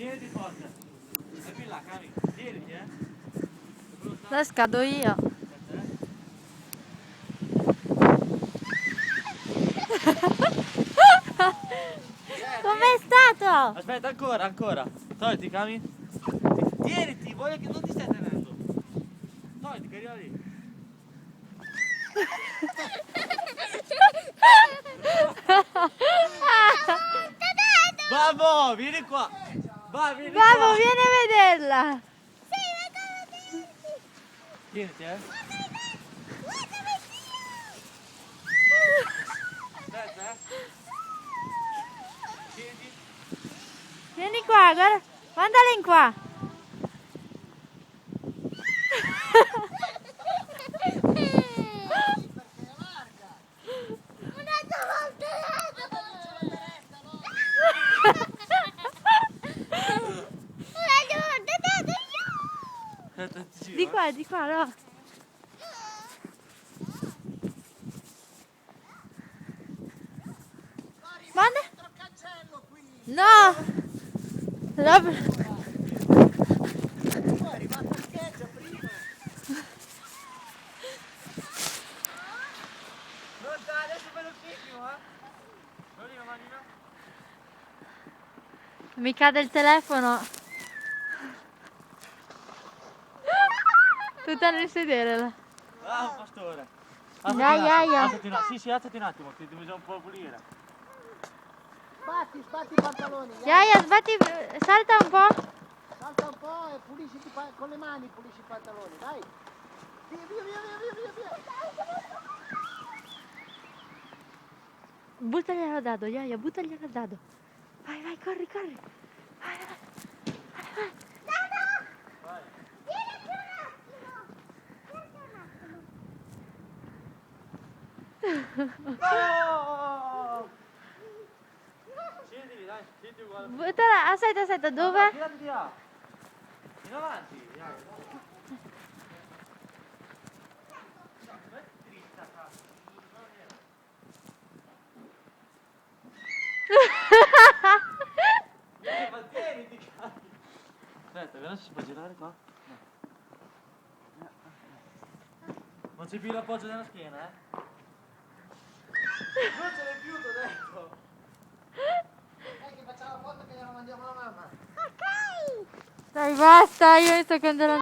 Tieniti forte. E più in là, Cami. Tieniti, La scado io. Com'è stato? Aspetta, ancora. Togliti, Cami. Tieniti, voglio che non ti stai tenendo. Togliti, che arriva lì. Babbo, vieni qua. Vai, vieni qua. Babbo, vieni a vederla. Tieniti, Aspetta, Tieniti. Vieni qua, guarda. Mandala in qua. Di qua, no. Manda. No. Pronta, adesso velocissimo, Manina, manina. Mi cade il telefono. Tutta nel sedere là. Ah, pastore. Iaia. Sì, alzati un attimo, ti bisogna un po' pulire. Sbatti i pantaloni. Iaia, sbatti, salta un po'. Salta un po' e pulisci con le mani, pulisci i pantaloni, dai. Via. Buttaglielo al dado, Iaia, buttaglielo al dado. Vai, corri. Vai. No! Scendi, dai, scendi uguale. Buttala, aspetta, dove? Tirati di là. In avanti, dai. Mantieniti, aspetta, vediamo se si può girare qua. No. Non c'è più l'appoggio nella schiena, Non ce n'è più, t'ho detto. Che facciamo la foto che gliela mandiamo alla mamma. Dai, basta, io mi sto congelando.